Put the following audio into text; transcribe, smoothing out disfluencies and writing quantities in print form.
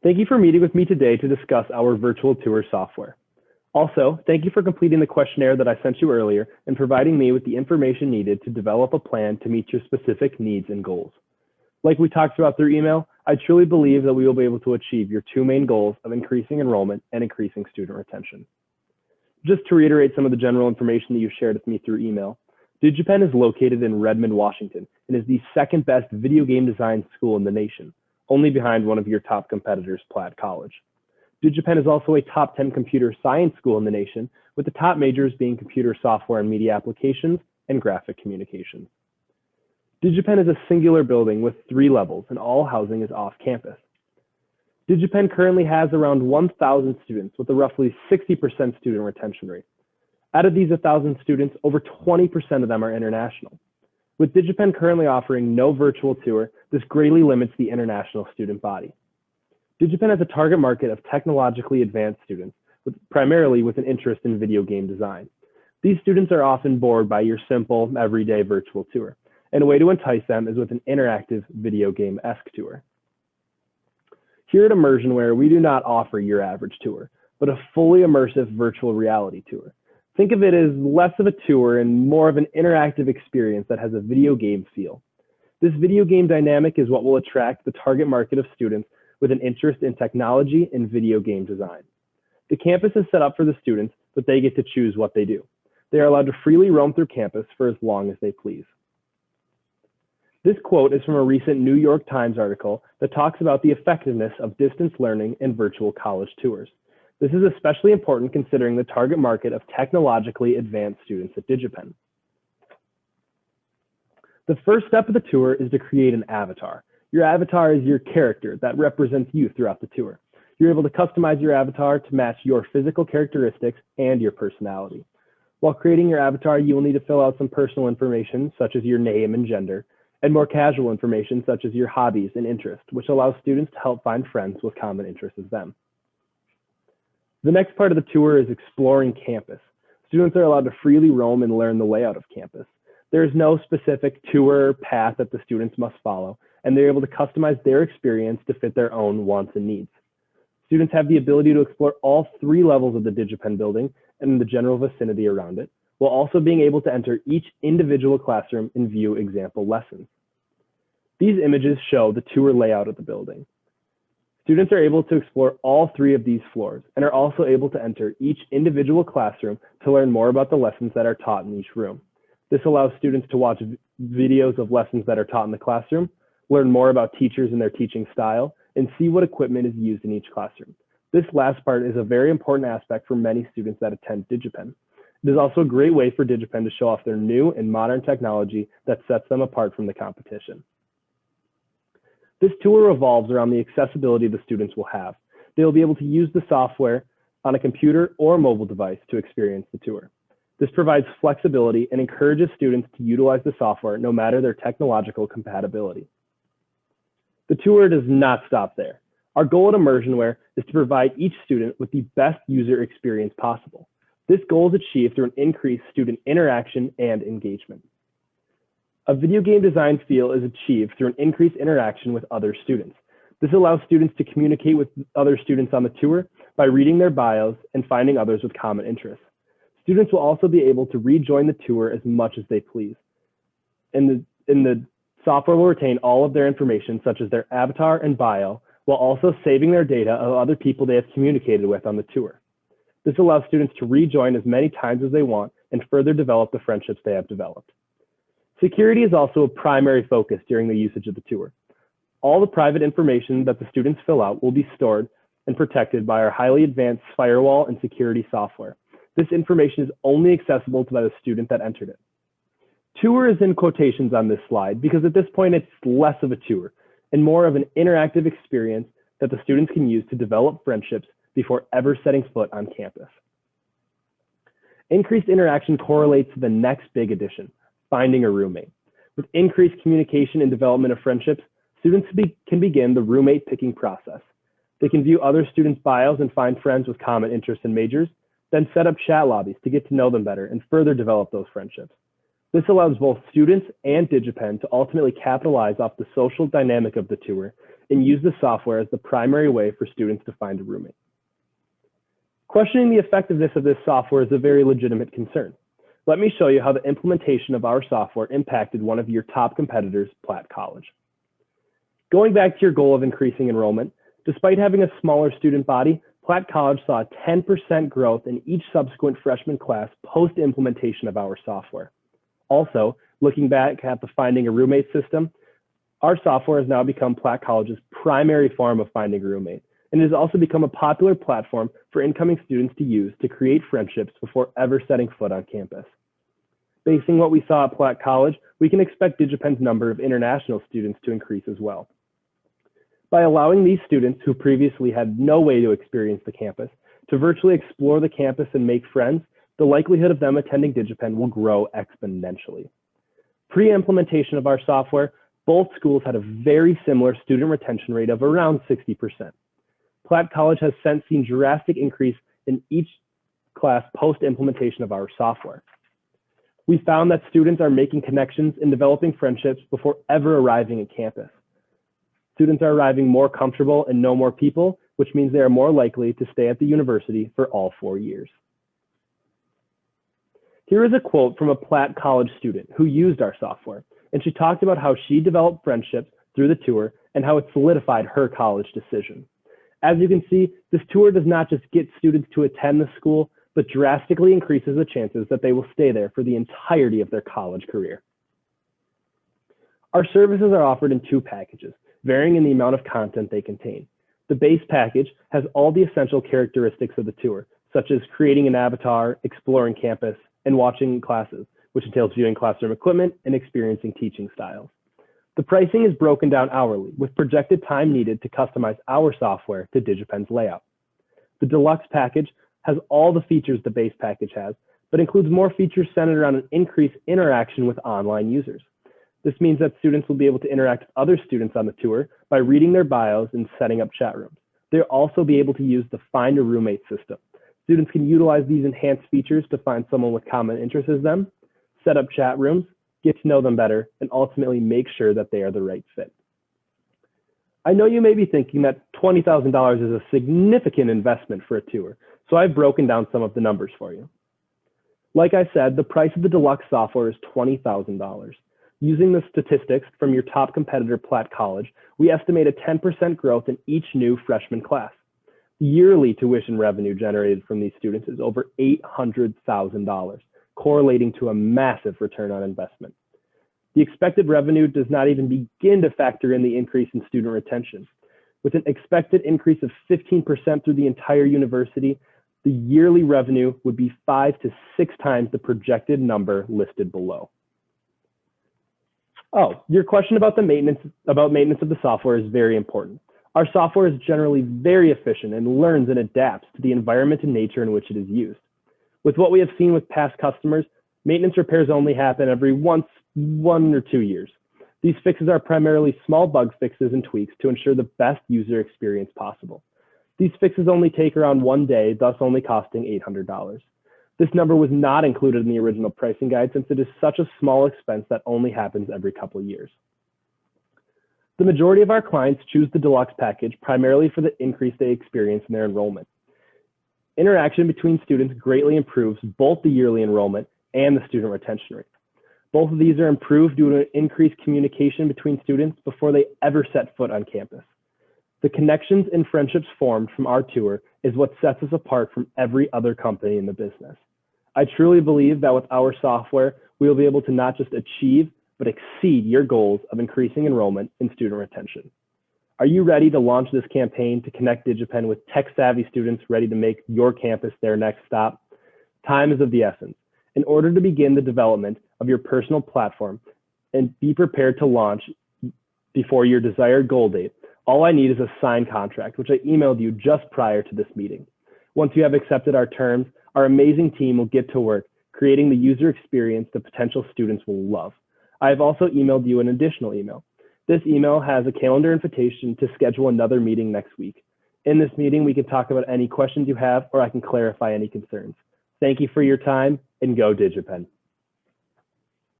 Thank you for meeting with me today to discuss our virtual tour software. Also, thank you for completing the questionnaire that I sent you earlier and providing me with the information needed to develop a plan to meet your specific needs and goals. Like we talked about through email, I truly believe that we will be able to achieve your two main goals of increasing enrollment and increasing student retention. Just to reiterate some of the general information that you shared with me through email, DigiPen is located in Redmond, Washington, and is the second best video game design school in the nation, only behind one of your top competitors, Platt College. DigiPen is also a top 10 computer science school in the nation, with the top majors being computer software and media applications and graphic communications. DigiPen is a singular building with 3 levels, and all housing is off campus. DigiPen currently has around 1,000 students with a roughly 60% student retention rate. Out of these 1,000 students, over 20% of them are international. With DigiPen currently offering no virtual tour, this greatly limits the international student body. DigiPen has a target market of technologically advanced students, primarily with an interest in video game design. These students are often bored by your simple, everyday virtual tour, and a way to entice them is with an interactive video game-esque tour. Here at Immersionware, we do not offer your average tour, but a fully immersive virtual reality tour. Think of it as less of a tour and more of an interactive experience that has a video game feel. This video game dynamic is what will attract the target market of students with an interest in technology and video game design. The campus is set up for the students, but they get to choose what they do. They are allowed to freely roam through campus for as long as they please. This quote is from a recent New York Times article that talks about the effectiveness of distance learning and virtual college tours. This is especially important considering the target market of technologically advanced students at DigiPen. The first step of the tour is to create an avatar. Your avatar is your character that represents you throughout the tour. You're able to customize your avatar to match your physical characteristics and your personality. While creating your avatar, you will need to fill out some personal information, such as your name and gender, and more casual information, such as your hobbies and interests, which allows students to help find friends with common interests as them. The next part of the tour is exploring campus. Students are allowed to freely roam and learn the layout of campus. There is no specific tour path that the students must follow, and they're able to customize their experience to fit their own wants and needs. Students have the ability to explore all 3 levels of the DigiPen building and the general vicinity around it, while also being able to enter each individual classroom and view example lessons. These images show the tour layout of the building. Students are able to explore all 3 of these floors and are also able to enter each individual classroom to learn more about the lessons that are taught in each room. This allows students to watch videos of lessons that are taught in the classroom, learn more about teachers and their teaching style, and see what equipment is used in each classroom. This last part is a very important aspect for many students that attend DigiPen. It is also a great way for DigiPen to show off their new and modern technology that sets them apart from the competition. This tour revolves around the accessibility the students will have. They will be able to use the software on a computer or mobile device to experience the tour. This provides flexibility and encourages students to utilize the software no matter their technological compatibility. The tour does not stop there. Our goal at Immersionware is to provide each student with the best user experience possible. This goal is achieved through an increased student interaction and engagement. A video game design feel is achieved through an increased interaction with other students. This allows students to communicate with other students on the tour by reading their bios and finding others with common interests. Students will also be able to rejoin the tour as much as they please. And the software will retain all of their information, such as their avatar and bio, while also saving their data of other people they have communicated with on the tour. This allows students to rejoin as many times as they want and further develop the friendships they have developed. Security is also a primary focus during the usage of the tour. All the private information that the students fill out will be stored and protected by our highly advanced firewall and security software. This information is only accessible by the student that entered it. Tour is in quotations on this slide because at this point it's less of a tour and more of an interactive experience that the students can use to develop friendships before ever setting foot on campus. Increased interaction correlates to the next big addition, finding a roommate. With increased communication and development of friendships, students can begin the roommate picking process. They can view other students' bios and find friends with common interests and majors, then set up chat lobbies to get to know them better and further develop those friendships. This allows both students and DigiPen to ultimately capitalize off the social dynamic of the tour and use the software as the primary way for students to find a roommate. Questioning the effectiveness of this software is a very legitimate concern. Let me show you how the implementation of our software impacted one of your top competitors, Platt College. Going back to your goal of increasing enrollment, despite having a smaller student body, Platt College saw a 10% growth in each subsequent freshman class post-implementation of our software. Also, looking back at the Finding a Roommate system, our software has now become Platt College's primary form of finding a roommate, and it has also become a popular platform for incoming students to use to create friendships before ever setting foot on campus. Basing what we saw at Platt College, we can expect DigiPenn's number of international students to increase as well. By allowing these students who previously had no way to experience the campus to virtually explore the campus and make friends, the likelihood of them attending DigiPenn will grow exponentially. Pre-implementation of our software, both schools had a very similar student retention rate of around 60%. Platt College has since seen drastic increase in each class post-implementation of our software. We found that students are making connections and developing friendships before ever arriving at campus. Students are arriving more comfortable and know more people, which means they are more likely to stay at the university for all 4 years. Here is a quote from a Platt College student who used our software, and she talked about how she developed friendships through the tour and how it solidified her college decision. As you can see, this tour does not just get students to attend the school, but drastically increases the chances that they will stay there for the entirety of their college career. Our services are offered in 2 packages, varying in the amount of content they contain. The base package has all the essential characteristics of the tour, such as creating an avatar, exploring campus, and watching classes, which entails viewing classroom equipment and experiencing teaching styles. The pricing is broken down hourly, with projected time needed to customize our software to DigiPenn's layout. The deluxe package has all the features the base package has, but includes more features centered around an increased interaction with online users. This means that students will be able to interact with other students on the tour by reading their bios and setting up chat rooms. They'll also be able to use the Find a Roommate system. Students can utilize these enhanced features to find someone with common interests as them, set up chat rooms, get to know them better, and ultimately make sure that they are the right fit. I know you may be thinking that $20,000 is a significant investment for a tour, so I've broken down some of the numbers for you. Like I said, the price of the deluxe software is $20,000. Using the statistics from your top competitor, Platt College, we estimate a 10% growth in each new freshman class. The yearly tuition revenue generated from these students is over $800,000, correlating to a massive return on investment. The expected revenue does not even begin to factor in the increase in student retention. With an expected increase of 15% through the entire university, the yearly revenue would be 5 to 6 times the projected number listed below. Oh, your question about maintenance of the software is very important. Our software is generally very efficient and learns and adapts to the environment and nature in which it is used. With what we have seen with past customers, maintenance repairs only happen every 1 or 2 years. These fixes are primarily small bug fixes and tweaks to ensure the best user experience possible. These fixes only take around 1 day, thus only costing $800. This number was not included in the original pricing guide since it is such a small expense that only happens every couple of years. The majority of our clients choose the deluxe package primarily for the increase they experience in their enrollment. Interaction between students greatly improves both the yearly enrollment and the student retention rate. Both of these are improved due to increased communication between students before they ever set foot on campus. The connections and friendships formed from our tour is what sets us apart from every other company in the business. I truly believe that with our software, we will be able to not just achieve, but exceed your goals of increasing enrollment and student retention. Are you ready to launch this campaign to connect DigiPenn with tech-savvy students ready to make your campus their next stop? Time is of the essence. In order to begin the development of your personal platform and be prepared to launch before your desired goal date, all I need is a signed contract, which I emailed you just prior to this meeting. Once you have accepted our terms, our amazing team will get to work creating the user experience the potential students will love. I have also emailed you an additional email. This email has a calendar invitation to schedule another meeting next week. In this meeting, we can talk about any questions you have, or I can clarify any concerns. Thank you for your time, and go DigiPenn.